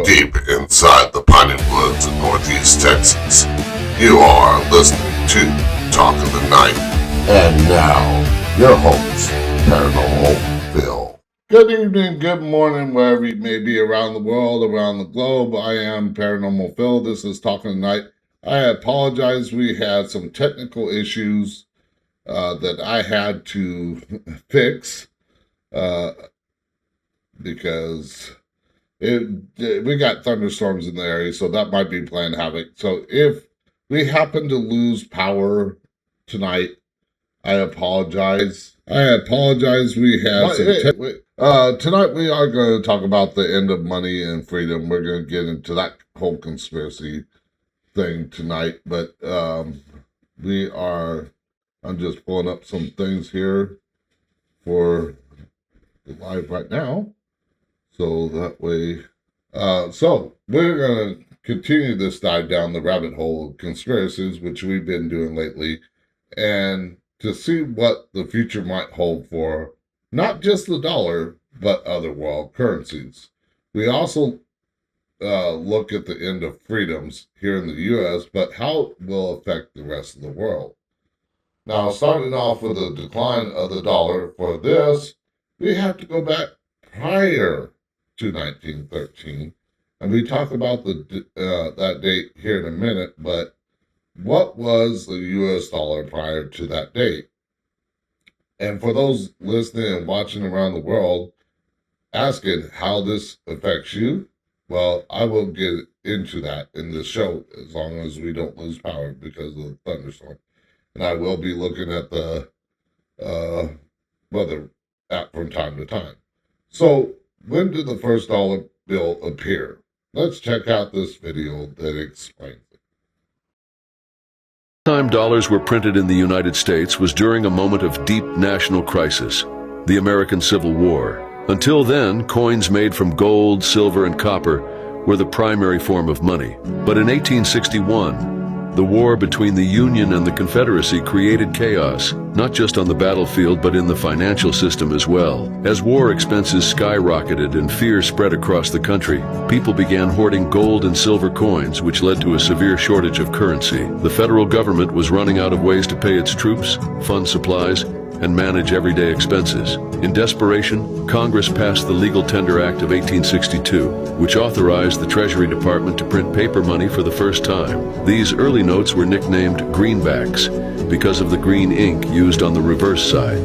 deep inside the piney woods of Northeast Texas. You are listening to Talk of the Night. And now, your host, Paranormal Phil. Good evening, good morning, wherever you may be around the world, around the globe. I am Paranormal Phil. This is Talk of the Night. I apologize. We had some technical issues that I had to fix because we got thunderstorms in the area, so that might be playing havoc. So if we happen to lose power tonight, I apologize. We have tonight we are going to talk about the end of money and freedom. We're going to get into that whole conspiracy thing tonight, but I'm just pulling up some things here for the live right now. So that way, so we're going to continue this dive down the rabbit hole of conspiracies, which we've been doing lately, and to see what the future might hold for not just the dollar, but other world currencies. We also look at the end of freedoms here in the U.S., but how it will affect the rest of the world. Now, starting off with the decline of the dollar, for this, we have to go back prior to 1913, and we talk about that date here in a minute, but what was the U.S. dollar prior to that date? And for those listening and watching around the world, asking how this affects you, well, I will get into that in this show as long as we don't lose power because of the thunderstorm. And I will be looking at the weather app from time to time. So, when did the first dollar bill appear? Let's check out this video that explains it. The time dollars were printed in the United States was during a moment of deep national crisis, the American Civil War. Until then, coins made from gold, silver, and copper were the primary form of money. But in 1861, the war between the Union and the Confederacy created chaos, not just on the battlefield but in the financial system as well. As war expenses skyrocketed and fear spread across the country, people began hoarding gold and silver coins, which led to a severe shortage of currency. The federal government was running out of ways to pay its troops, fund supplies, and manage everyday expenses. In desperation, Congress passed the Legal Tender Act of 1862, which authorized the Treasury Department to print paper money for the first time. These early notes were nicknamed greenbacks because of the green ink used on the reverse side,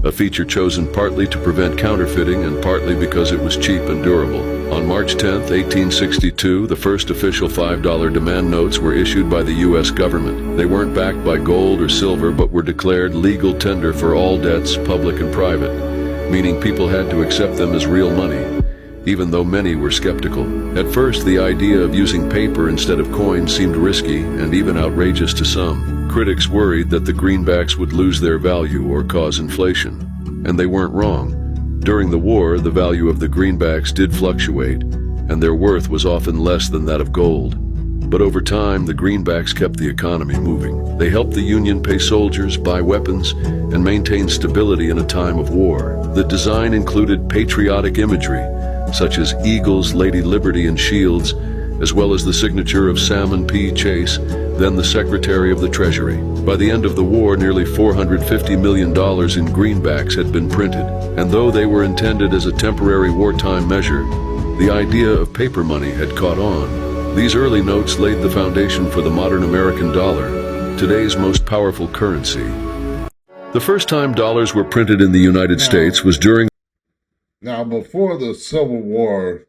a feature chosen partly to prevent counterfeiting and partly because it was cheap and durable. On March 10, 1862, the first official $5 demand notes were issued by the U.S. government. They weren't backed by gold or silver, but were declared legal tender for all debts, public and private, meaning people had to accept them as real money, even though many were skeptical. At first, the idea of using paper instead of coins seemed risky and even outrageous to some. Critics worried that the greenbacks would lose their value or cause inflation, and they weren't wrong. During the war, the value of the greenbacks did fluctuate, and their worth was often less than that of gold. But over time, the greenbacks kept the economy moving. They helped the Union pay soldiers, buy weapons, and maintain stability in a time of war. The design included patriotic imagery, such as eagles, Lady Liberty, and shields, as well as the signature of Salmon P. Chase, then the Secretary of the Treasury. By the end of the war, nearly $450 million in greenbacks had been printed, and though they were intended as a temporary wartime measure, the idea of paper money had caught on. These early notes laid the foundation for the modern American dollar, today's most powerful currency. The first time dollars were printed in the United States was during... Now, before the Civil War,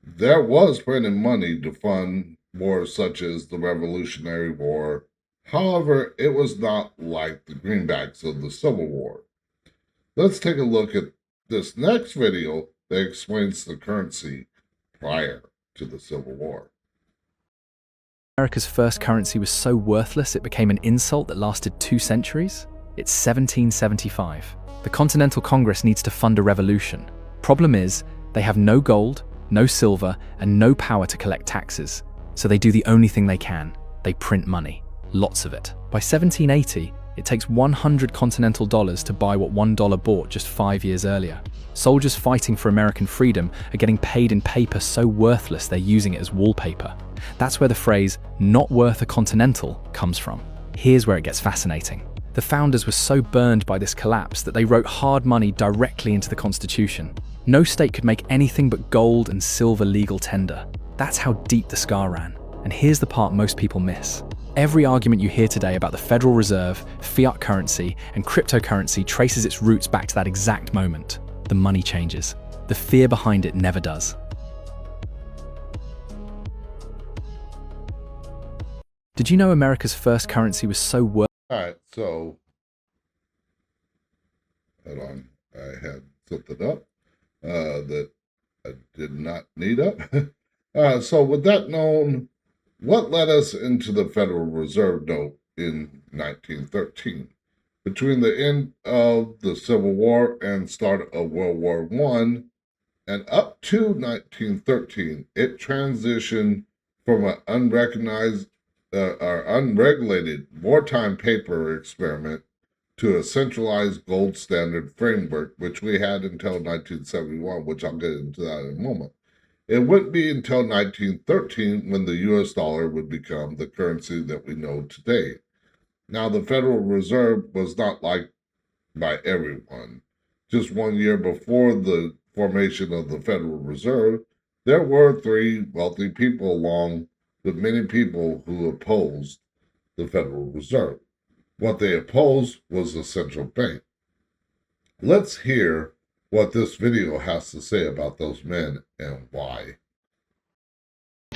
there was printed money to fund wars such as the Revolutionary War. However, it was not like the greenbacks of the Civil War. Let's take a look at this next video that explains the currency prior to the Civil War. America's first currency was so worthless it became an insult that lasted 2 centuries? It's 1775. The Continental Congress needs to fund a revolution. Problem is, they have no gold, no silver, and no power to collect taxes. So they do the only thing they can. They print money. Lots of it. By 1780, It takes 100 continental dollars to buy what $1 bought just 5 years earlier. Soldiers fighting for American freedom are getting paid in paper so worthless they're using it as wallpaper. That's where the phrase, "not worth a continental," comes from. Here's where it gets fascinating. The founders were so burned by this collapse that they wrote hard money directly into the Constitution. No state could make anything but gold and silver legal tender. That's how deep the scar ran. And here's the part most people miss. Every argument you hear today about the Federal Reserve, fiat currency, and cryptocurrency traces its roots back to that exact moment. The money changes. The fear behind it never does. Did you know America's first currency was so All right, so hold on. I had something up that I did not need up. So with that known, what led us into the Federal Reserve note in 1913? Between the end of the Civil War and start of World War I, and up to 1913, it transitioned from an unrecognized or unregulated wartime paper experiment to a centralized gold standard framework, which we had until 1971, which I'll get into that in a moment. It wouldn't be until 1913 when the US dollar would become the currency that we know today. Now, the Federal Reserve was not liked by everyone. Just 1 year before the formation of the Federal Reserve, there were 3 wealthy people along with many people who opposed the Federal Reserve. What they opposed was the central bank. Let's hear what this video has to say about those men and why.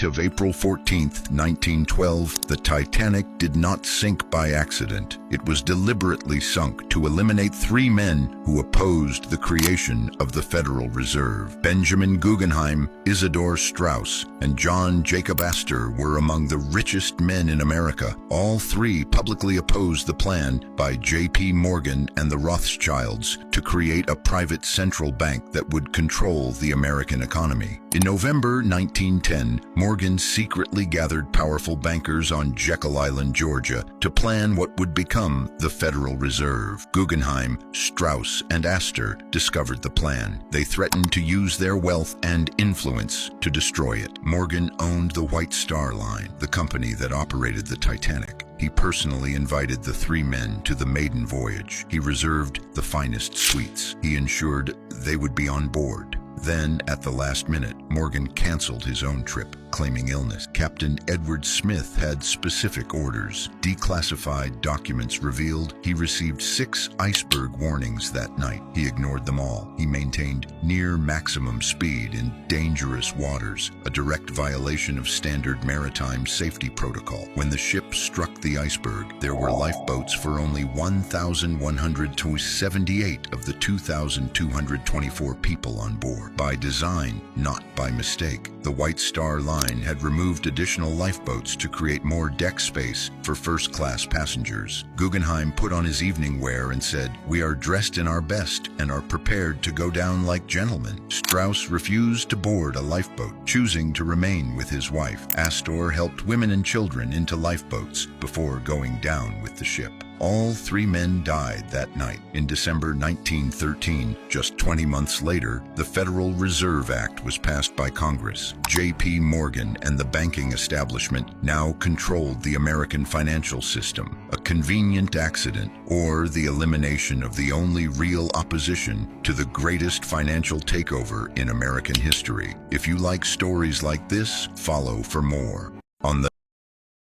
Of April 14th, 1912, the Titanic did not sink by accident. It was deliberately sunk to eliminate 3 men who opposed the creation of the Federal Reserve. Benjamin Guggenheim, Isidor Straus, and John Jacob Astor were among the richest men in America. All 3 publicly opposed the plan by J.P. Morgan and the Rothschilds to create a private central bank that would control the American economy. In November 1910, Morgan secretly gathered powerful bankers on Jekyll Island, Georgia, to plan what would become the Federal Reserve. Guggenheim, Straus, and Astor discovered the plan. They threatened to use their wealth and influence to destroy it. Morgan owned the White Star Line, the company that operated the Titanic. He personally invited the 3 men to the maiden voyage. He reserved the finest suites. He ensured they would be on board. Then, at the last minute, Morgan canceled his own trip, claiming illness. Captain Edward Smith had specific orders. Declassified documents revealed he received 6 iceberg warnings that night. He ignored them all. He maintained near maximum speed in dangerous waters, a direct violation of standard maritime safety protocol. When the ship struck the iceberg, there were lifeboats for only 1,178 of the 2,224 people on board. By design, not by mistake, the White Star Line had removed additional lifeboats to create more deck space for first-class passengers. Guggenheim put on his evening wear and said, "We are dressed in our best and are prepared to go down like gentlemen." Straus refused to board a lifeboat, choosing to remain with his wife. Astor helped women and children into lifeboats before going down with the ship. All 3 men died that night. In December 1913, just 20 months later, the Federal Reserve Act was passed by Congress. J.P. Morgan and the banking establishment now controlled the American financial system. A convenient accident, or the elimination of the only real opposition to the greatest financial takeover in American history. If you like stories like this, follow for more. On the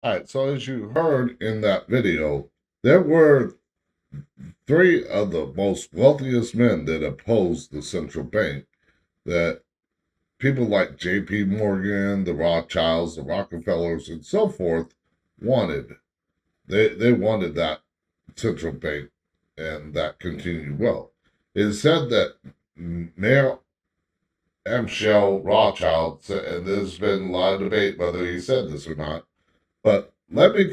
All right, so as you heard in that video, there were 3 of the most wealthiest men that opposed the central bank that people like J.P. Morgan, the Rothschilds, the Rockefellers, and so forth wanted. They wanted that central bank and that continued wealth. It is said that Mayor Amschel Rothschild said, and there's been a lot of debate whether he said this or not, but let me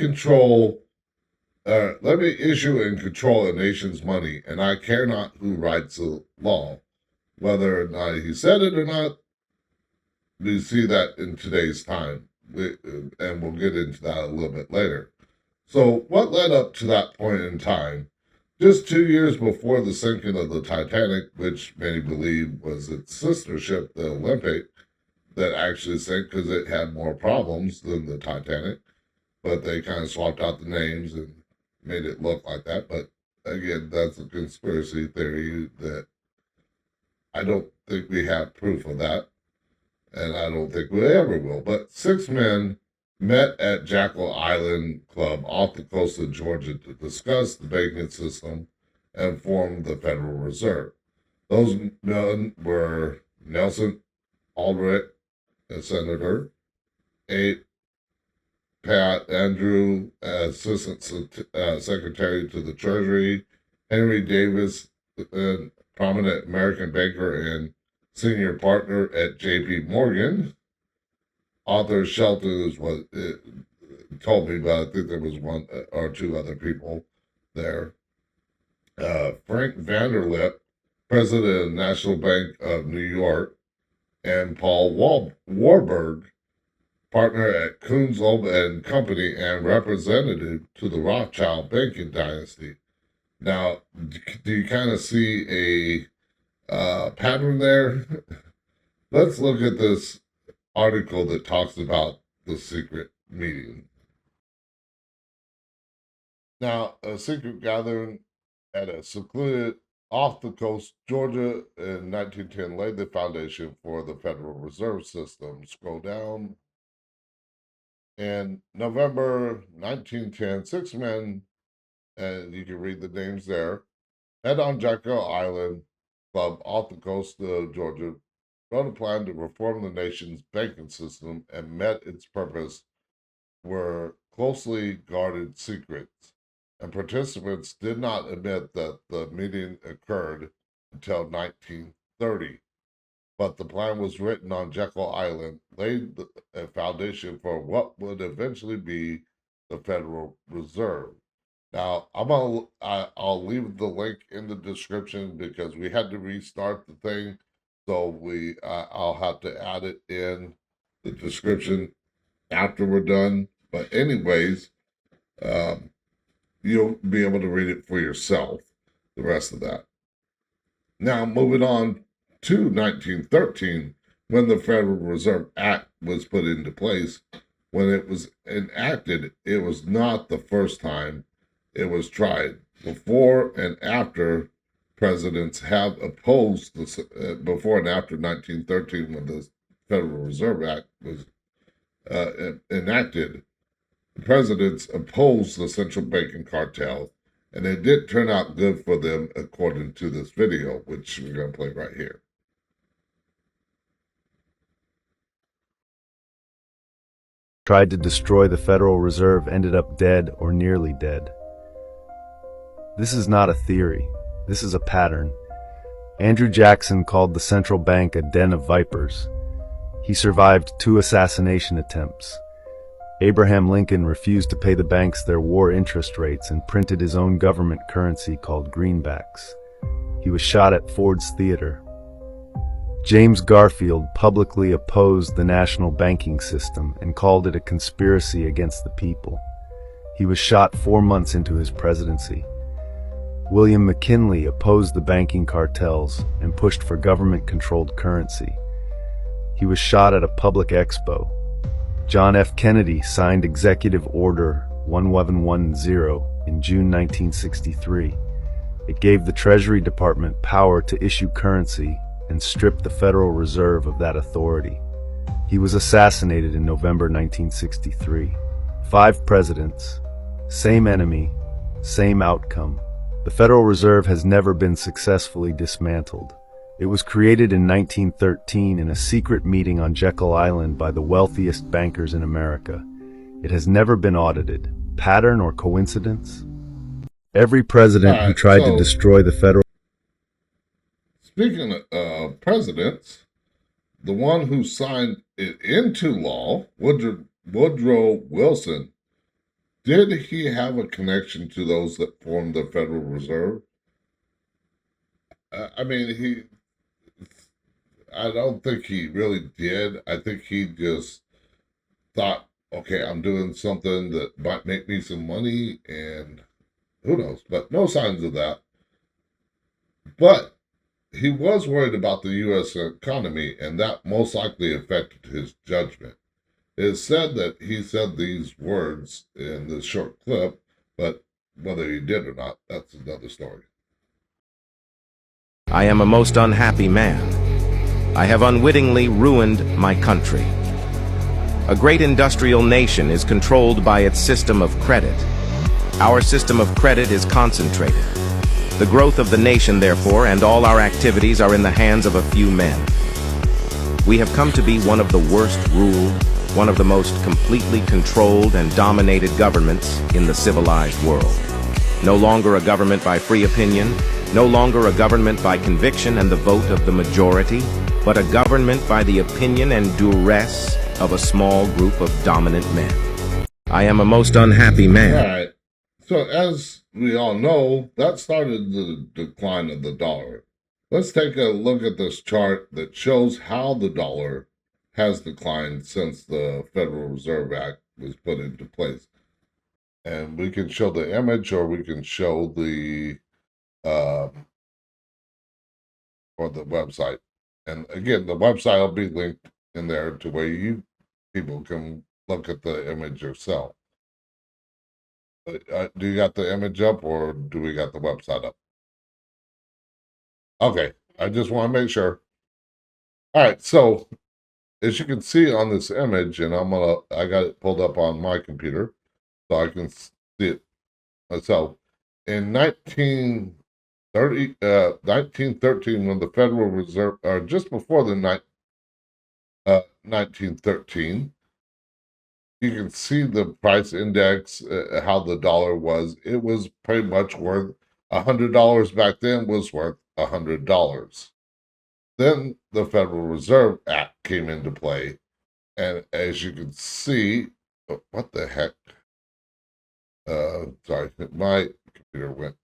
issue and control a nation's money, and I care not who writes the law. Whether or not he said it or not, we see that in today's time, and we'll get into that a little bit later. So, what led up to that point in time? Just 2 years before the sinking of the Titanic, which many believe was its sister ship, the Olympic, that actually sank because it had more problems than the Titanic, but they kind of swapped out the names and made it look like that. But again, that's a conspiracy theory that I don't think we have proof of that, and I don't think we ever will. But 6 men met at Jackal Island Club off the coast of Georgia to discuss the banking system and form the Federal Reserve. Those men were Nelson Aldrich, a senator, A. Pat Andrew, Assistant Secretary to the Treasury, Henry Davis, a prominent American banker and senior partner at J.P. Morgan. Arthur Shelton is what it told me, but I think there was one or two other people there. Frank Vanderlip, president of the National Bank of New York, and Paul Warburg, partner at Coons Loeb and Company and representative to the Rothschild banking dynasty. Now, do you kind of see a pattern there? Let's look at this article that talks about the secret meeting. Now, a secret gathering at a secluded off the coast, Georgia, in 1910 laid the foundation for the Federal Reserve System. Scroll down. In November 1910, 6 men, and you can read the names there, met on Jekyll Island Club off the coast of Georgia, wrote a plan to reform the nation's banking system and met its purpose were closely guarded secrets, and participants did not admit that the meeting occurred until 1930. But the plan was written on Jekyll Island, laid a foundation for what would eventually be the Federal Reserve. Now, I'll leave the link in the description because we had to restart the thing, so I'll have to add it in the description after we're done. But anyways, you'll be able to read it for yourself, the rest of that. Now, moving on to 1913, when the Federal Reserve Act was put into place. When it was enacted, it was not the first time it was tried. Before and after, presidents have opposed this, before and after 1913, when the Federal Reserve Act was enacted, the presidents opposed the central banking cartel, and it did turn out good for them, according to this video, which we're going to play right here. Tried to destroy the Federal Reserve ended up dead or nearly dead. This is not a theory. This is a pattern. Andrew Jackson called the central bank a den of vipers. He survived 2 assassination attempts. Abraham Lincoln refused to pay the banks their war interest rates and printed his own government currency called greenbacks. He was shot at Ford's Theater. James Garfield publicly opposed the national banking system and called it a conspiracy against the people. He was shot 4 months into his presidency. William McKinley opposed the banking cartels and pushed for government-controlled currency. He was shot at a public expo. John F. Kennedy signed Executive Order 1110 in June 1963. It gave the Treasury Department power to issue currency and stripped the Federal Reserve of that authority. He was assassinated in November 1963. 5 presidents, same enemy, same outcome. The Federal Reserve has never been successfully dismantled. It was created in 1913 in a secret meeting on Jekyll Island by the wealthiest bankers in America. It has never been audited. Pattern or coincidence? Every president who tried to destroy the Federal... Speaking of presidents, the one who signed it into law, Woodrow Wilson, did he have a connection to those that formed the Federal Reserve? I don't think he really did. I think he just thought okay, I'm doing something that might make me some money, and who knows, but no signs of that. But he was worried about the U.S. economy, and that most likely affected his judgment. It is said that he said these words in this short clip, but whether he did or not, that's another story. I am a most unhappy man. I have unwittingly ruined my country. A great industrial nation is controlled by its system of credit. Our system of credit is concentrated. The growth of the nation, therefore, and all our activities are in the hands of a few men. We have come to be one of the worst ruled, one of the most completely controlled and dominated governments in the civilized world. No longer a government by free opinion, no longer a government by conviction and the vote of the majority, but a government by the opinion and duress of a small group of dominant men. I am a most unhappy All man. right. So, as we all know, that started the decline of the dollar. Let's take a look at this chart that shows how the dollar has declined since the Federal Reserve Act was put into place. And we can show the image, or we can show the or the website. And again, the website will be linked in there to where you people can look at the image yourself. Do you got the image up, or do we got the website up? Okay, I just want to make sure. All right, so as you can see on this image, and I got it pulled up on my computer, so I can see it myself. In 1913, when the Federal Reserve, or just before the 1913, you can see the price index, how the dollar was. It was pretty much worth $100 back then, was worth $100. Then the Federal Reserve Act came into play, and as you can see, what the heck? Sorry, my computer went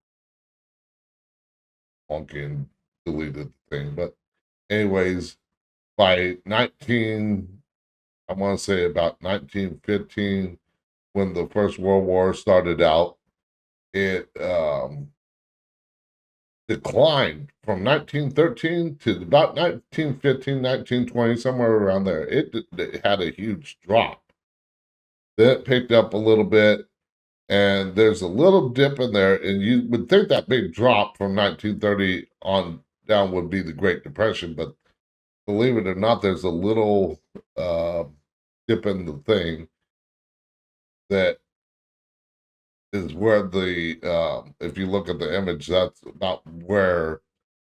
wonky and deleted the thing. But anyways, by I want to say about 1915, when the First World War started out, it declined from 1913 to about 1915, 1920, somewhere around there. It had a huge drop. Then it picked up a little bit, and there's a little dip in there, and you would think that big drop from 1930 on down would be the Great Depression, but believe it or not, there's a little dip in the thing that is where if you look at the image, that's about where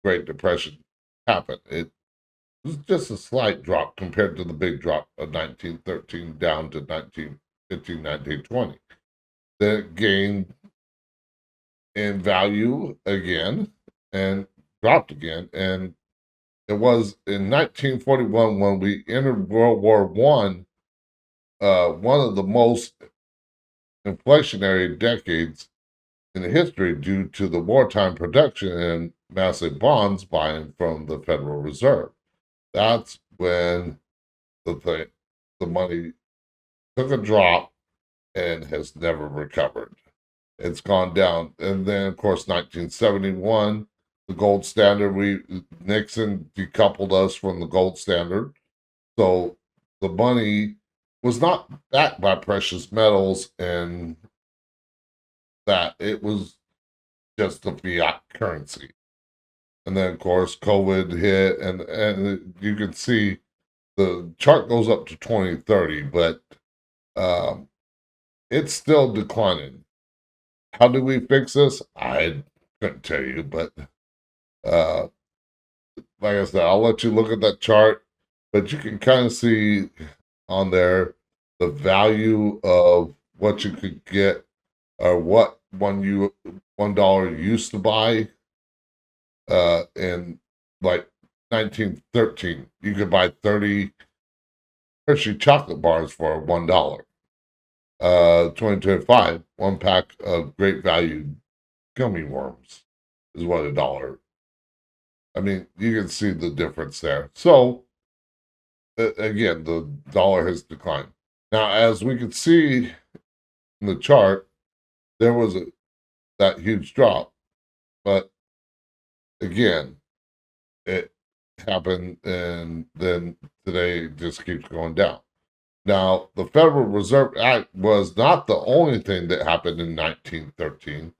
Great Depression happened. It was just a slight drop compared to the big drop of 1913 down to 1915, 1920. Then it gained in value again and dropped again. And it was in 1941 when we entered World War One, one of the most inflationary decades in history due to the wartime production and massive bonds buying from the Federal Reserve. That's when the money took a drop and has never recovered. It's gone down. And then, of course, 1971, the gold standard, Nixon decoupled us from the gold standard. So the money was not backed by precious metals, and that it was just a fiat currency. And then, of course, COVID hit, and you can see the chart goes up to 2030, but it's still declining. How do we fix this? I couldn't tell you, but like I said, I'll let you look at that chart, but you can kind of see on there the value of what you could get, or what $1 used to buy. In like 1913, you could buy 30 Hershey chocolate bars for $1. 2025, one pack of great value gummy worms is what $1. I mean, you can see the difference there. So again, the dollar has declined. Now, as we can see in the chart, there was that huge drop. But again, it happened, and then today it just keeps going down. Now, the Federal Reserve Act was not the only thing that happened in 1913.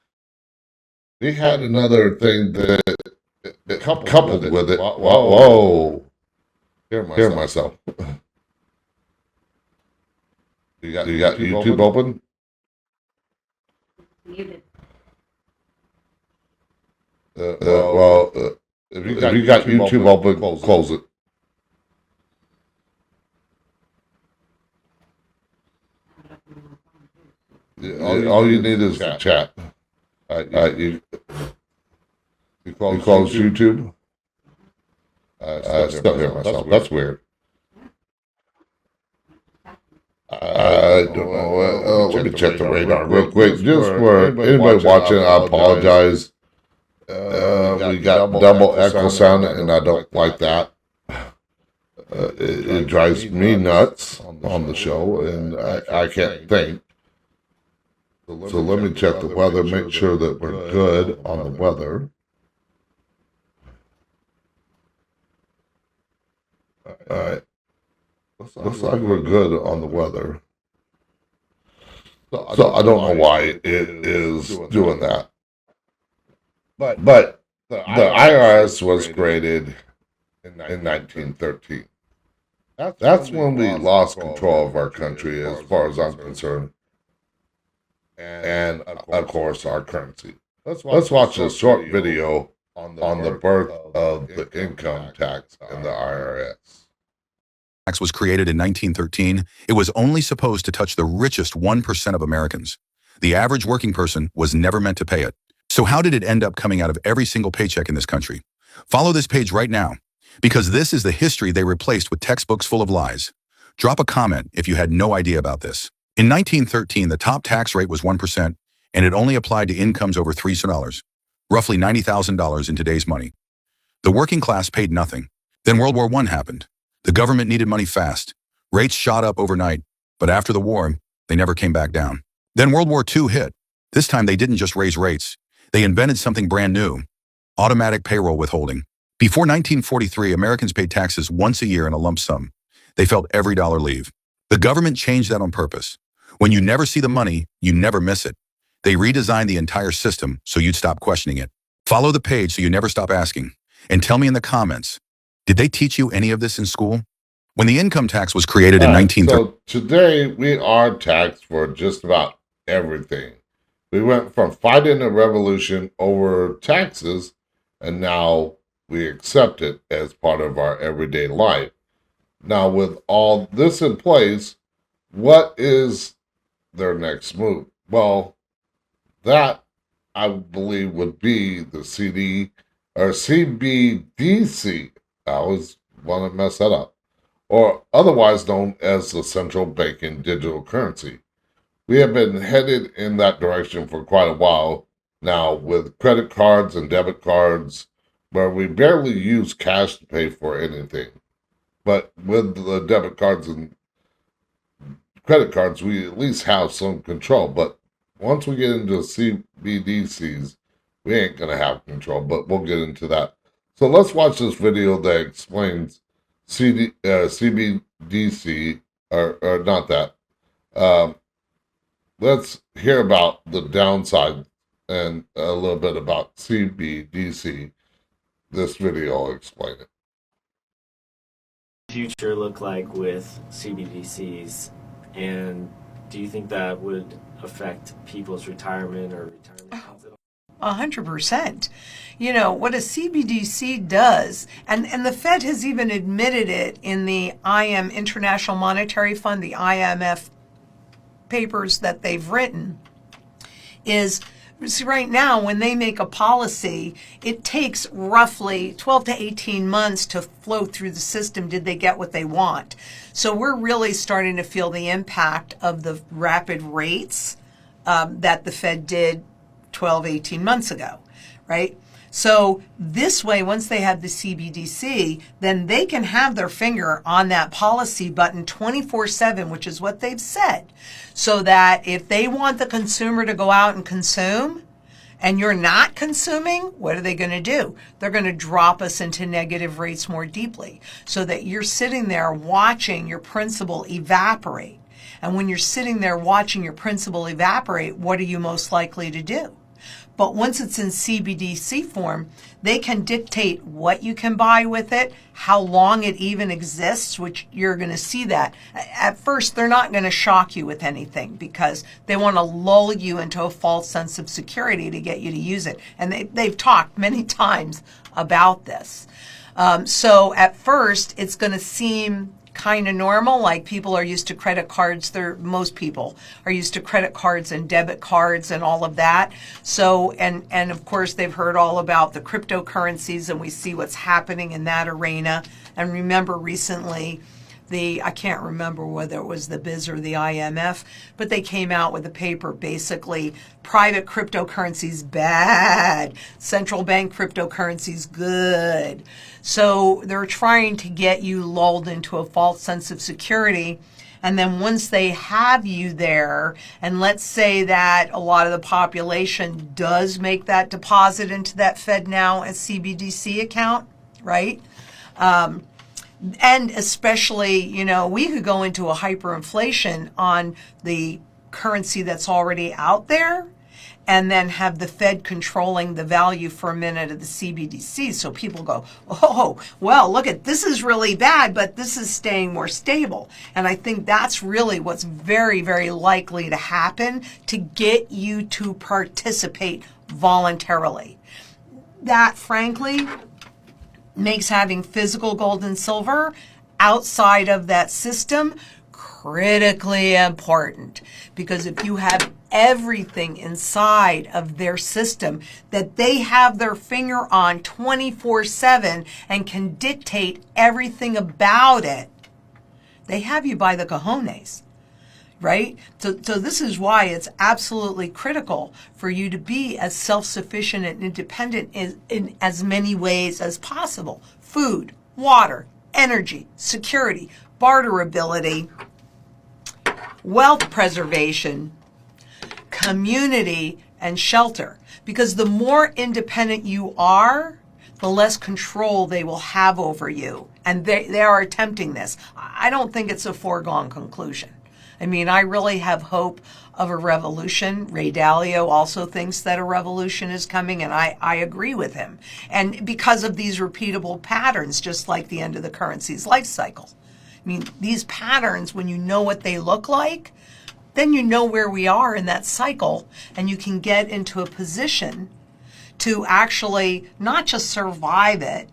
We had another thing that coupled with it. Whoa. Hear myself. You got YouTube open? Muted. If you got YouTube open, close it. All you need is chat. You close YouTube? I still hear myself. That's weird. I don't know. Let me check the radar real quick. Just for anybody watching, I apologize. We got double echo sound, and I don't like that. It drives me nuts on the show, and I can't think. So let me check the weather, make sure that we're good on the weather. All right. Looks like we're good on the weather. So I don't know why it is doing that. But the IRS was created in 1913. That's when we lost control of our country, as far as I'm concerned. And of course, our currency. Let's watch a short video on the birth of the income tax and the IRS. Tax was created in 1913, it was only supposed to touch the richest 1% of Americans. The average working person was never meant to pay it. So how did it end up coming out of every single paycheck in this country? Follow this page right now, because this is the history they replaced with textbooks full of lies. Drop a comment if you had no idea about this. In 1913, the top tax rate was 1%, and it only applied to incomes over $300, roughly $90,000 in today's money. The working class paid nothing. Then World War I happened. The government needed money fast. Rates shot up overnight, but after the war, they never came back down. Then World War II hit. This time they didn't just raise rates. They invented something brand new, automatic payroll withholding. Before 1943, Americans paid taxes once a year in a lump sum. They felt every dollar leave. The government changed that on purpose. When you never see the money, you never miss it. They redesigned the entire system so you'd stop questioning it. Follow the page so you never stop asking. And tell me in the comments, did they teach you any of this in school? When the income tax was created in 1930. So today we are taxed for just about everything. We went from fighting a revolution over taxes, and now we accept it as part of our everyday life. Now, with all this in place, what is their next move? Well, that I believe would be the CD or CBDC. I always want to mess that up. Or otherwise known as the central banking digital currency. We have been headed in that direction for quite a while now, with credit cards and debit cards, where we barely use cash to pay for anything. But with the debit cards and credit cards, we at least have some control. But once we get into CBDCs, we ain't going to have control, but we'll get into that. So let's watch this video that explains CBDC, or not that. Let's hear about the downside and a little bit about CBDC. This video will explain it. Future look like with CBDCs, and do you think that would affect people's retirement or retirement funds at all? 100%. You know, what a CBDC does, and the Fed has even admitted it in the International Monetary Fund, the IMF papers that they've written, is, see, right now when they make a policy, it takes roughly 12 to 18 months to flow through the system. Did they get what they want? So we're really starting to feel the impact of the rapid rates that the Fed did 12, 18 months ago, right? So this way, once they have the CBDC, then they can have their finger on that policy button 24/7, which is what they've said. So that if they want the consumer to go out and consume, and you're not consuming, what are they going to do? They're going to drop us into negative rates more deeply, so that you're sitting there watching your principal evaporate. And when you're sitting there watching your principal evaporate, what are you most likely to do? But once it's in CBDC form, they can dictate what you can buy with it, how long it even exists, which you're going to see that. At first, they're not going to shock you with anything because they want to lull you into a false sense of security to get you to use it. And they've talked many times about this. So at first, it's going to seem kind of normal, like people are used to credit cards. Most people are used to credit cards and debit cards and all of that. So, and of course they've heard all about the cryptocurrencies, and we see what's happening in that arena. And remember recently, I can't remember whether it was the BIS or the IMF, but they came out with a paper basically, private cryptocurrencies bad, central bank cryptocurrencies good. So they're trying to get you lulled into a false sense of security. And then once they have you there, and let's say that a lot of the population does make that deposit into that FedNow and CBDC account, right? And especially, we could go into a hyperinflation on the currency that's already out there, and then have the Fed controlling the value for a minute of the CBDC. So people go, oh, well, look at this is really bad, but this is staying more stable. And I think that's really what's very, very likely to happen to get you to participate voluntarily. That, frankly, makes having physical gold and silver outside of that system critically important, because if you have everything inside of their system that they have their finger on 24/7 and can dictate everything about it, they have you by the cojones. Right? So this is why it's absolutely critical for you to be as self-sufficient and independent in as many ways as possible. Food, water, energy, security, barterability, wealth preservation, community, and shelter. Because the more independent you are, the less control they will have over you. And they are attempting this. I don't think it's a foregone conclusion. I mean, I really have hope of a revolution. Ray Dalio also thinks that a revolution is coming, and I agree with him. And because of these repeatable patterns, just like the end of the currency's life cycle. I mean, these patterns, when you know what they look like, then you know where we are in that cycle, and you can get into a position to actually not just survive it,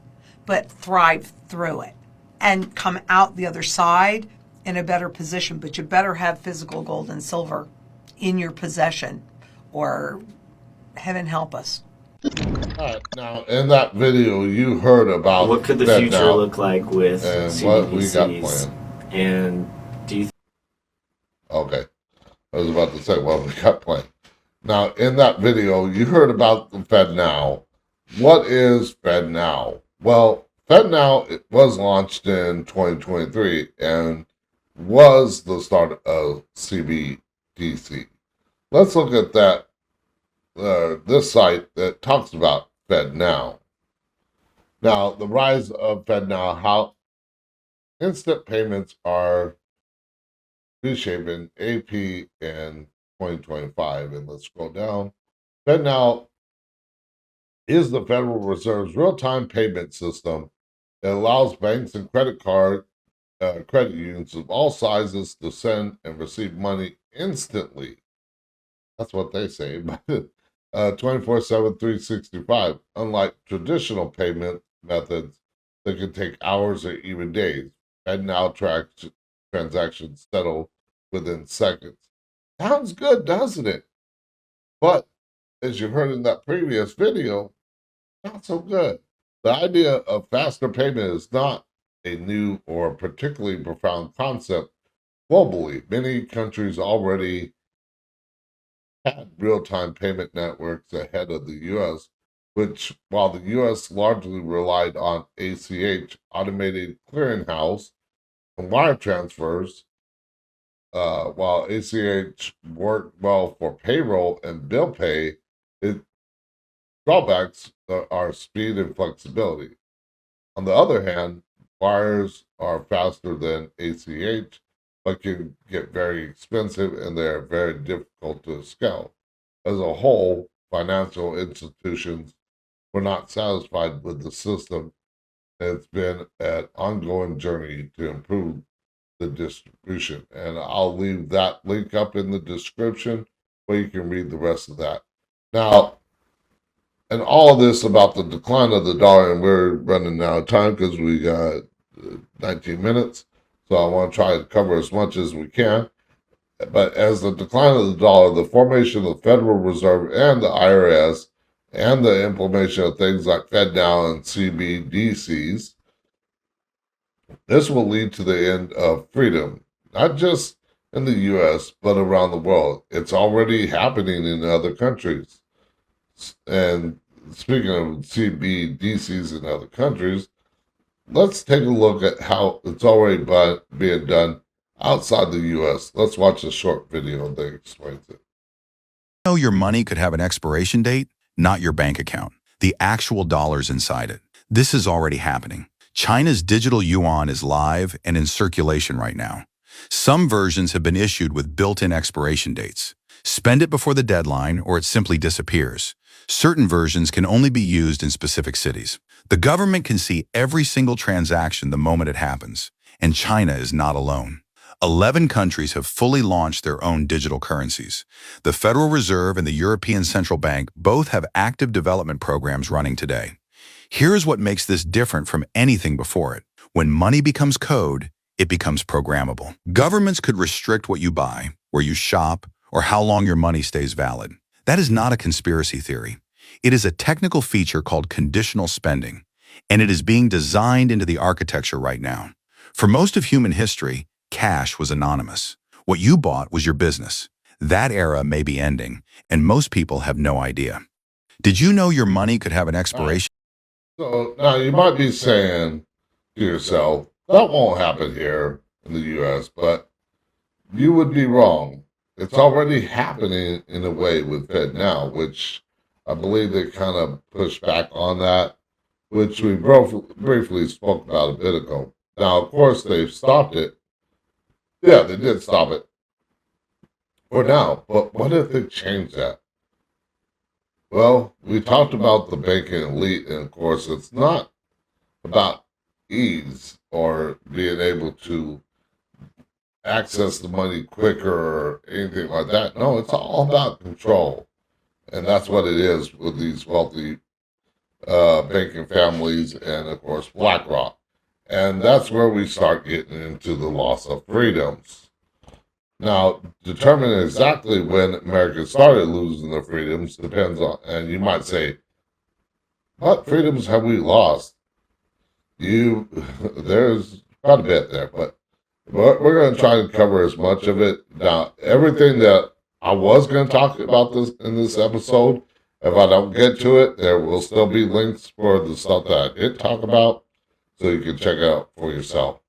but thrive through it and come out the other side in a better position. But you better have physical gold and silver in your possession, or heaven help us. All right, now in that video you heard about what could the FedNow future look like with and CBDCs? what we got planned. And do you Okay, I was about to say what we got planned. Now in that video you heard about the FedNow. What is FedNow? Well, FedNow, it was launched in 2023 and was the start of CBDC. Let's look at that. This site that talks about FedNow. Now, the rise of FedNow, how instant payments are reshaping AP in 2025. And let's scroll down. FedNow is the Federal Reserve's real-time payment system. It allows banks and credit unions of all sizes to send and receive money instantly. That's what they say. 24/7, 365. Unlike traditional payment methods that can take hours or even days, FedNow tracks transactions settle within seconds. Sounds good, doesn't it? But as you heard in that previous video, not so good. The idea of faster payment is not a new or particularly profound concept globally. Many countries already had real-time payment networks ahead of the U.S., which, while the U.S. largely relied on ACH, automated clearinghouse, and wire transfers, while ACH worked well for payroll and bill pay, its drawbacks are speed and flexibility. On the other hand, wires are faster than ACH, but can get very expensive and they're very difficult to scale. As a whole, financial institutions were not satisfied with the system, and it's been an ongoing journey to improve the distribution. And I'll leave that link up in the description where you can read the rest of that. Now, and all of this about the decline of the dollar, and we're running out of time because we got 19 minutes. So I want to try to cover as much as we can. But as the decline of the dollar, the formation of the Federal Reserve and the IRS, and the implementation of things like FedNow and CBDCs, this will lead to the end of freedom, not just in the U.S., but around the world. It's already happening in other countries. And speaking of CBDCs in other countries, let's take a look at how it's already being done outside the U.S. Let's watch a short video that explains it. Know your money could have an expiration date, not your bank account, the actual dollars inside it. This is already happening. China's digital yuan is live and in circulation right now. Some versions have been issued with built-in expiration dates. Spend it before the deadline or it simply disappears. Certain versions can only be used in specific cities. The government can see every single transaction the moment it happens, and China is not alone. 11 countries have fully launched their own digital currencies. The Federal Reserve and the European Central Bank both have active development programs running today. Here's what makes this different from anything before it. When money becomes code, it becomes programmable. Governments could restrict what you buy, where you shop, or how long your money stays valid. That is not a conspiracy theory. It is a technical feature called conditional spending, and it is being designed into the architecture right now. For most of human history, cash was anonymous. What you bought was your business. That era may be ending, and most people have no idea. Did you know your money could have an expiration? So now you might be saying to yourself, that won't happen here in the U.S., but you would be wrong. It's already happening in a way with FedNow, which I believe they kind of pushed back on that, which we briefly spoke about a bit ago. Now, of course, they've stopped it. Yeah, they did stop it for now, but what if they change that? Well, we talked about the banking elite, and of course, it's not about ease or being able to access the money quicker or anything like that. No, it's all about control. And that's what it is with these wealthy banking families and, of course, BlackRock. And that's where we start getting into the loss of freedoms. Now, determining exactly when America started losing their freedoms depends on, and you might say, what freedoms have we lost? There's quite a bit there, but we're going to try to cover as much of it. Now, everything that I was going to talk about this in this episode, if I don't get to it, there will still be links for the stuff that I did talk about, so you can check it out for yourself.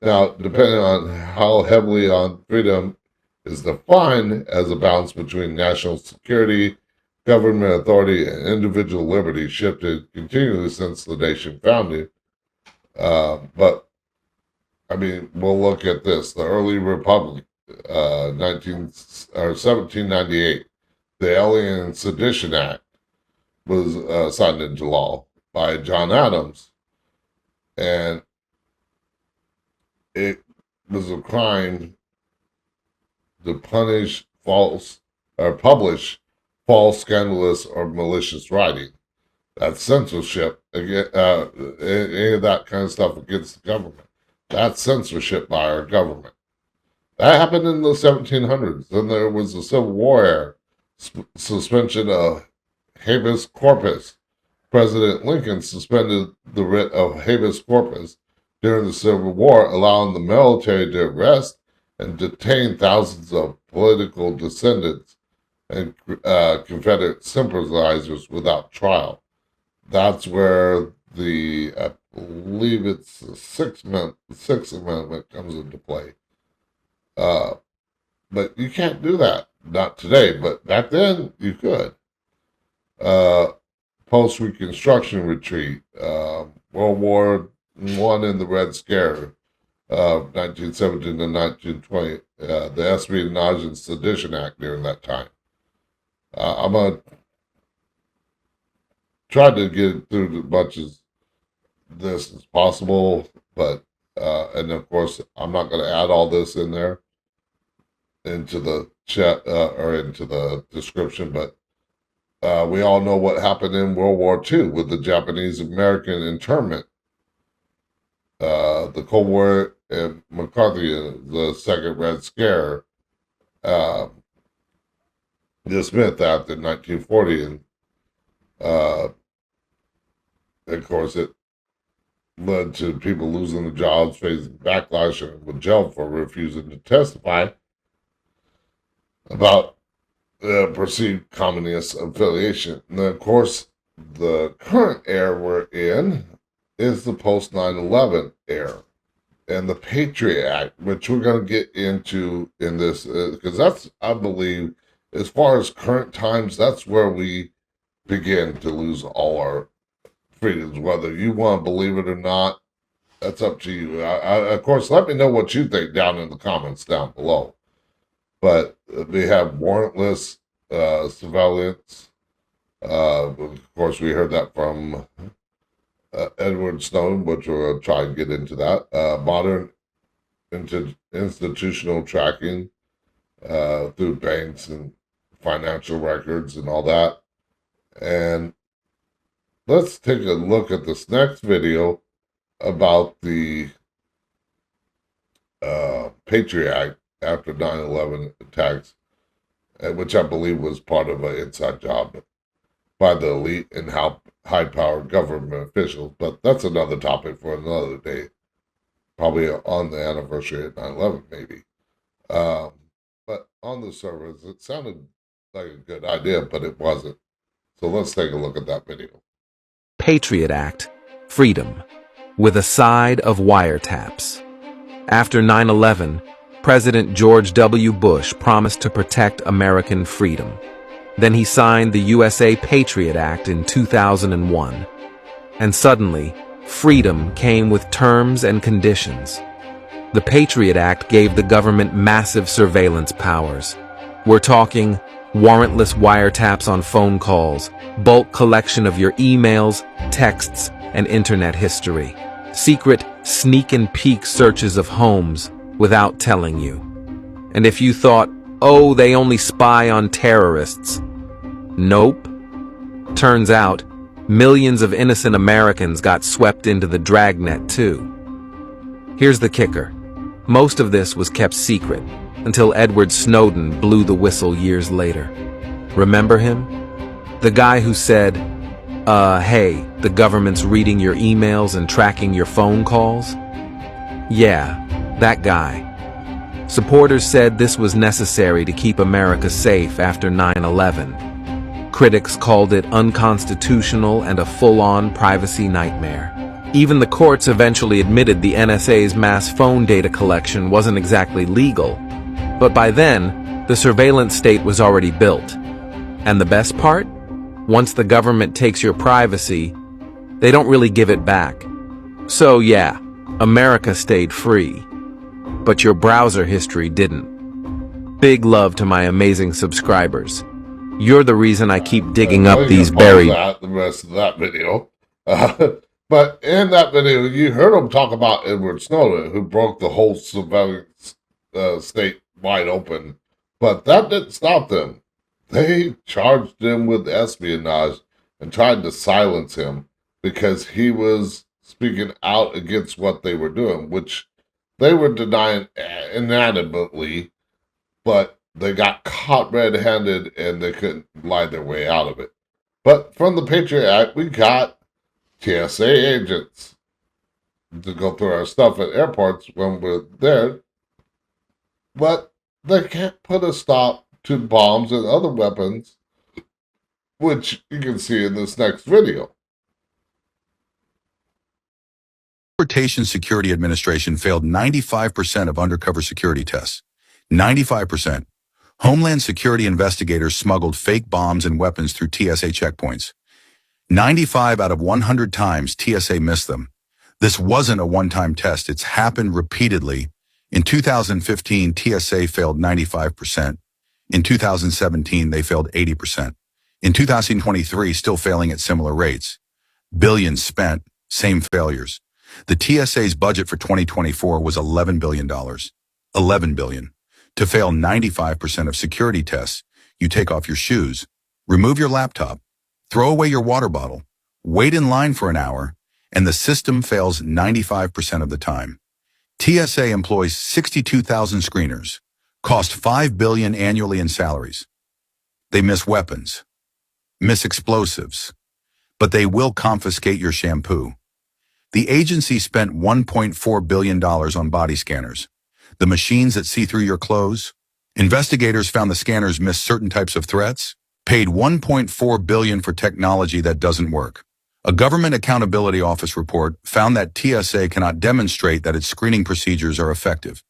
Now, depending on how heavily on freedom is defined as a balance between national security, government authority, and individual liberty shifted continually since the nation founding. But, I mean, we'll look at this. The early republic, 1798, the Alien and Sedition Act was signed into law by John Adams. And it was a crime to publish false, scandalous, or malicious writing. That's censorship. Any of that kind of stuff against the government. That's censorship by our government. That happened in the 1700s. Then there was the Civil War era, suspension of habeas corpus. President Lincoln suspended the writ of habeas corpus during the Civil War, allowing the military to arrest and detain thousands of political dissidents and Confederate sympathizers without trial. That's where I believe it's the Sixth Amendment comes into play. But you can't do that. Not today, but back then you could. Post-Reconstruction retreat, World War I and the Red Scare, 1917 to 1920, the Espionage and Sedition Act during that time. I'm going to try to get through as much as this as possible, but, and of course, I'm not going to add all this in there into the chat or into the description, but we all know what happened in World War II with the Japanese-American internment. The Cold War and McCarthy, the Second Red Scare, dismissed that in 1940, and of course it led to people losing their jobs, facing backlash, and with jail for refusing to testify about perceived communist affiliation. And then, of course, the current era we're in is the post 9/11 era and the Patriot Act, which we're going to get into in this, because that's, I believe, as far as current times, that's where we begin to lose all our freedoms. Whether you want to believe it or not, that's up to you. Of course, let me know what you think down in the comments down below. But we have warrantless surveillance. Of course, we heard that from Edward Snowden, which we'll try and get into that. Modern institutional tracking through banks and financial records and all that. And let's take a look at this next video about the Patriot Act after 9/11 attacks, which I believe was part of an inside job by the elite and high-powered government officials. But that's another topic for another day, probably on the anniversary of 9/11 maybe. But on the surface, it sounded like a good idea, but it wasn't. So let's take a look at that video. Patriot Act, freedom, with a side of wiretaps. After 9/11, President George W. Bush promised to protect American freedom. Then he signed the USA Patriot Act in 2001. And suddenly, freedom came with terms and conditions. The Patriot Act gave the government massive surveillance powers. We're talking warrantless wiretaps on phone calls, bulk collection of your emails, texts, and internet history, secret sneak and peek searches of homes without telling you. And if you thought, oh, they only spy on terrorists, nope. Turns out, millions of innocent Americans got swept into the dragnet too. Here's the kicker. Most of this was kept secret until Edward Snowden blew the whistle years later. Remember him? The guy who said, hey, the government's reading your emails and tracking your phone calls? Yeah, that guy. Supporters said this was necessary to keep America safe after 9/11. Critics called it unconstitutional and a full-on privacy nightmare. Even the courts eventually admitted the NSA's mass phone data collection wasn't exactly legal. But by then, the surveillance state was already built. And the best part? Once the government takes your privacy, they don't really give it back. So yeah, America stayed free. But your browser history didn't. Big love to my amazing subscribers. You're the reason I keep digging up these buried... The rest of that video. But in that video, you heard him talk about Edward Snowden, who broke the whole surveillance state wide open. But that didn't stop them. They charged him with espionage and tried to silence him because he was speaking out against what they were doing, which they were denying inadvertently, but they got caught red-handed and they couldn't lie their way out of it. But from the Patriot Act, we got TSA agents to go through our stuff at airports when we're there, but they can't put a stop to bombs and other weapons, which you can see in this next video. Transportation Security Administration failed 95% of undercover security tests. 95%. Homeland Security investigators smuggled fake bombs and weapons through TSA checkpoints. 95 out of 100 times TSA missed them. This wasn't a one-time test. It's happened repeatedly. In 2015, TSA failed 95%. In 2017, they failed 80%. In 2023, still failing at similar rates. Billions spent, same failures. The TSA's budget for 2024 was $11 billion. $11 billion. To fail 95% of security tests, you take off your shoes, remove your laptop, throw away your water bottle, wait in line for an hour, and the system fails 95% of the time. TSA employs 62,000 screeners, cost $5 billion annually in salaries. They miss weapons, miss explosives, but they will confiscate your shampoo. The agency spent $1.4 billion on body scanners, the machines that see through your clothes. Investigators found the scanners miss certain types of threats, paid $1.4 billion for technology that doesn't work. A Government Accountability Office report found that TSA cannot demonstrate that its screening procedures are effective,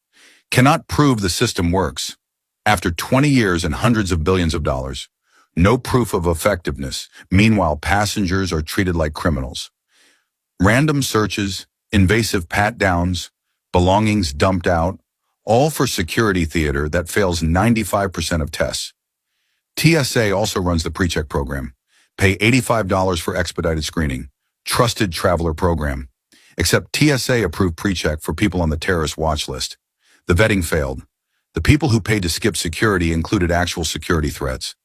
cannot prove the system works. After 20 years and hundreds of billions of dollars, no proof of effectiveness. Meanwhile, passengers are treated like criminals. Random searches, invasive pat-downs, belongings dumped out, all for security theater that fails 95% of tests. TSA also runs the PreCheck program. Pay $85 for expedited screening. Trusted traveler program. Except TSA approved PreCheck for people on the terrorist watch list. The vetting failed. The people who paid to skip security included actual security threats.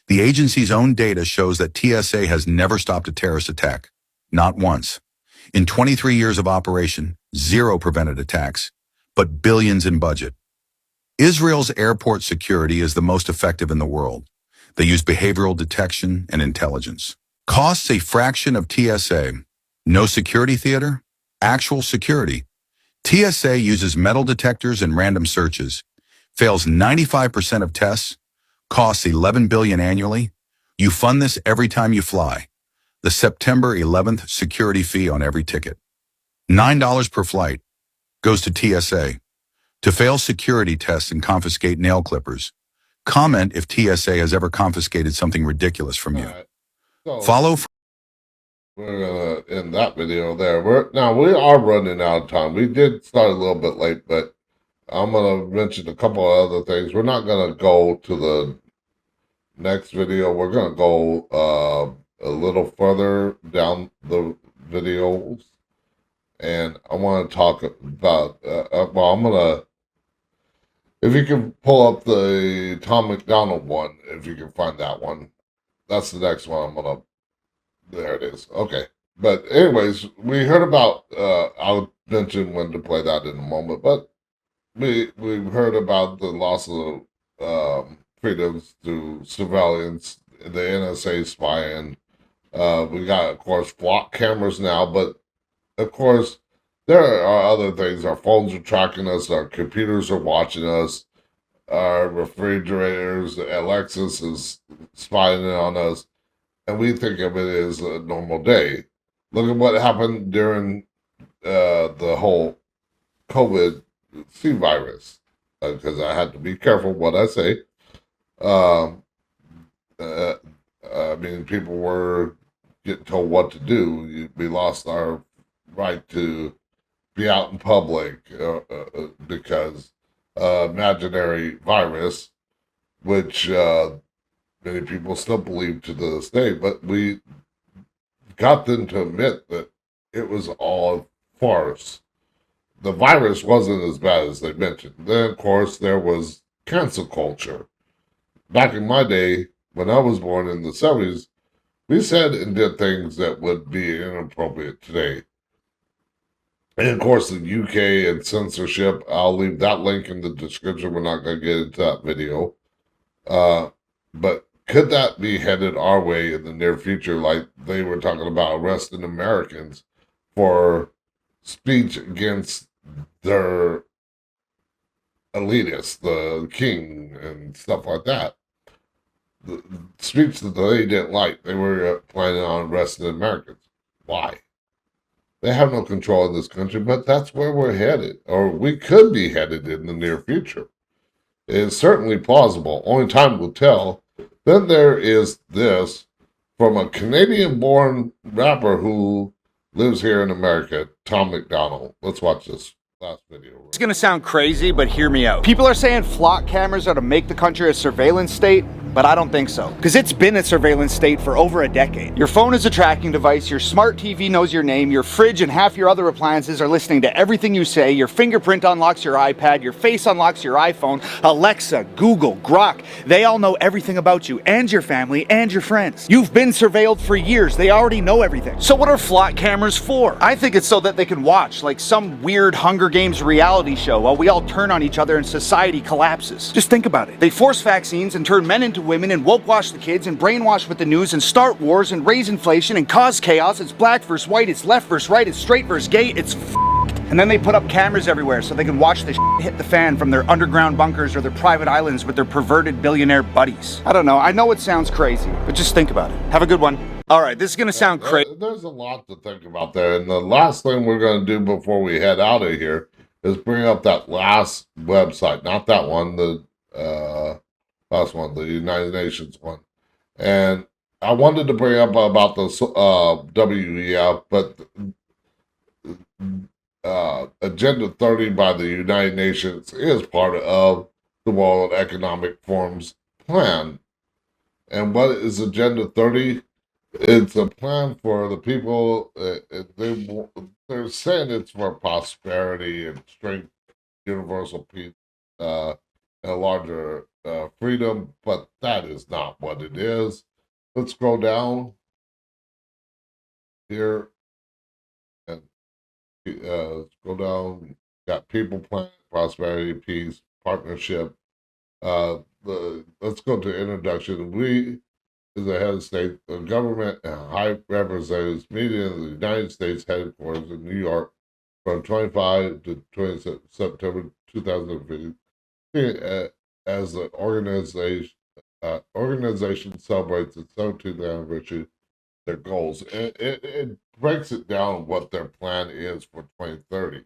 The agency's own data shows that TSA has never stopped a terrorist attack. Not once. In 23 years of operation, 0 prevented attacks, but billions in budget. Israel's airport security is the most effective in the world. They use behavioral detection and intelligence. Costs a fraction of TSA. No security theater, actual security. TSA uses metal detectors and random searches. Fails 95% of tests. Costs $11 billion annually. You fund this every time you fly. The September 11th security fee on every ticket. $9 per flight goes to TSA. To fail security tests and confiscate nail clippers. Comment if TSA has ever confiscated something ridiculous from you. All right. So Follow. we're gonna end that video there. We are running out of time. We did start a little bit late, but I'm gonna mention a couple of other things. We're not gonna go to the next video. We're gonna go a little further down the videos, and I want to talk about. I'm gonna. If you can pull up the Tom McDonald one, if you can find that one, that's the next one I'm gonna. There it is. Okay, but anyways, we heard about. I'll mention when to play that in a moment, but we've heard about the loss of freedoms through surveillance, the NSA spying. We got, of course, flock cameras now, but of course, there are other things. Our phones are tracking us, our computers are watching us, our refrigerators, Alexis is spying on us, and we think of it as a normal day. Look at what happened during the whole COVID C virus, because I had to be careful what I say. I mean, people were getting told what to do. We lost our right to be out in public because imaginary virus, which many people still believe to this day, but we got them to admit that it was all a farce. The virus wasn't as bad as they mentioned. Then, of course, there was cancel culture. Back in my day, when I was born in the 70s, we said and did things that would be inappropriate today. And of course, the UK and censorship, I'll leave that link in the description. We're not going to get into that video. But could that be headed our way in the near future, like they were talking about arresting Americans for speech against their elitists, the king, and stuff like that? the speech that they didn't like. They were planning on arresting Americans. Why? They have no control in this country, but that's where we're headed, or we could be headed in the near future. It's certainly plausible. Only time will tell. Then there is this from a Canadian-born rapper who lives here in America, Tom McDonald. Let's watch this last video. It's gonna sound crazy, but hear me out. People are saying flock cameras are to make the country a surveillance state, but I don't think so. Because it's been a surveillance state for over a decade. Your phone is a tracking device, your smart TV knows your name, your fridge and half your other appliances are listening to everything you say, your fingerprint unlocks your iPad, your face unlocks your iPhone, Alexa, Google, Grok, they all know everything about you and your family and your friends. You've been surveilled for years, they already know everything. So what are flock cameras for? I think it's so that they can watch, like some weird Hunger Games reality show while we all turn on each other and society collapses. Just think about it. They force vaccines and turn men into women and woke wash the kids and brainwash with the news and start wars and raise inflation and cause chaos. It's black versus white, it's left versus right, it's straight versus gay, it's and then they put up cameras everywhere so they can watch the hit the fan from their underground bunkers or their private islands with their perverted billionaire buddies. I don't know, I know it sounds crazy, but just think about it. Have a good one. All right, this is gonna sound crazy. There's a lot to think about there, and the last thing we're going to do before we head out of here is bring up that last website, not that one, the last one, the United Nations one. And I wanted to bring up about the WEF, but Agenda 30 by the United Nations is part of the World Economic Forum's plan. And what is Agenda 30? It's a plan for the people. They're saying it's for prosperity and strength, universal peace, and a larger freedom, but that is not what it is. Let's scroll down here and scroll down. Got people, planet, prosperity, peace, partnership. Let's go to introduction. We, as a head of state, the government and high representatives meeting in the United States headquarters in New York from 25 to 20 September 2015 as the organization celebrates its 17th anniversary, their goals. It breaks it down what their plan is for 2030.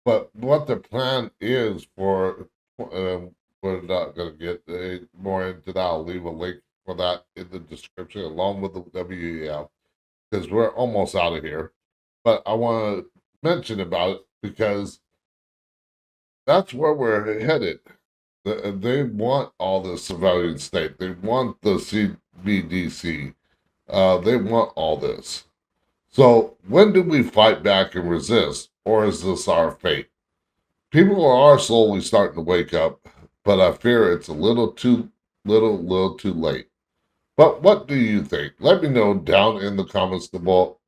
But what their plan is for, we're not going to get more into that. I'll leave a link for that in the description along with the WEF because we're almost out of here. But I want to mention about it because that's where we're headed. They want all the surveillance state. They want the CBDC. They want all this. So when do we fight back and resist? Or is this our fate? People are slowly starting to wake up, but I fear it's a little too late. But what do you think? Let me know down in the comments below.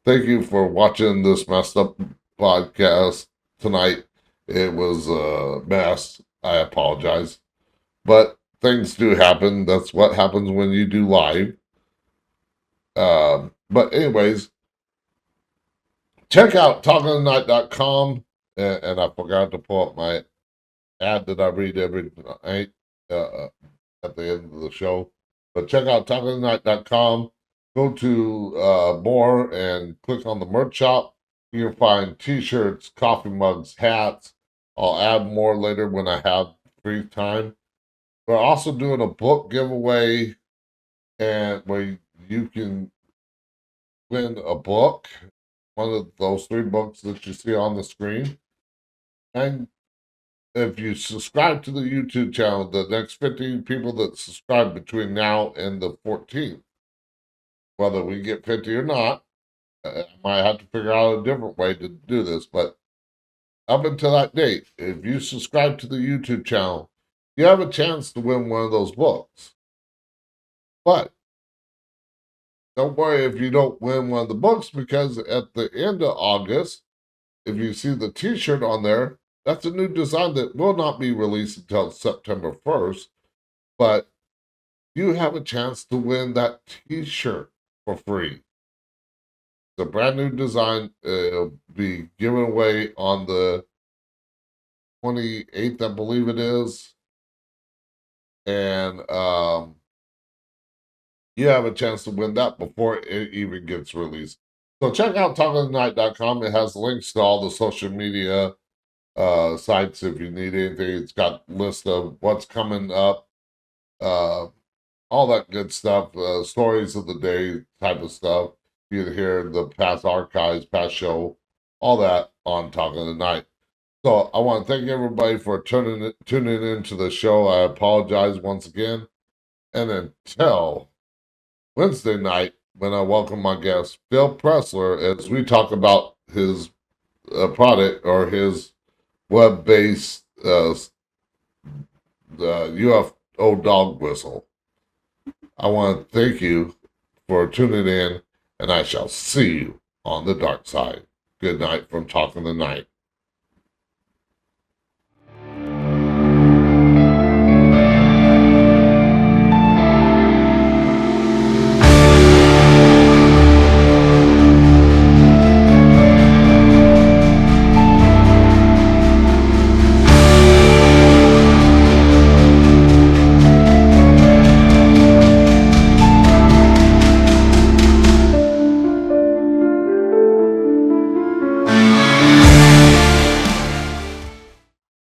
Thank you for watching this messed up podcast tonight. It was a mess. I apologize. But things do happen. That's what happens when you do live. But anyways, check out talkingtonight.com. And I forgot to pull up my ad that I read every night at the end of the show. But check out talkingtonight.com. Go to more and click on the merch shop. You can find t-shirts, coffee mugs, hats. I'll add more later when I have free time. We're also doing a book giveaway and where you can win a book, one of those 3 books that you see on the screen. And if you subscribe to the YouTube channel, the next 15 people that subscribe between now and the 14th, whether we get 50 or not, I might have to figure out a different way to do this, but up until that date, if you subscribe to the YouTube channel, you have a chance to win one of those books. But don't worry if you don't win one of the books, because at the end of August, if you see the t-shirt on there, that's a new design that will not be released until September 1st. But you have a chance to win that t-shirt for free. The brand new design will be given away on the 28th, I believe it is. and you have a chance to win that before it even gets released. So check out talkingthenight.com. It has links to all the social media sites if you need anything. It's got a list of what's coming up, all that good stuff, stories of the day type of stuff. You can hear the past archives, past show, all that on Talking the Night. So I want to thank everybody for tuning into the show. I apologize once again. And until Wednesday night, when I welcome my guest, Phil Pressler, as we talk about his product or his web-based the UFO dog whistle. I want to thank you for tuning in, and I shall see you on the dark side. Good night from Talking the Night.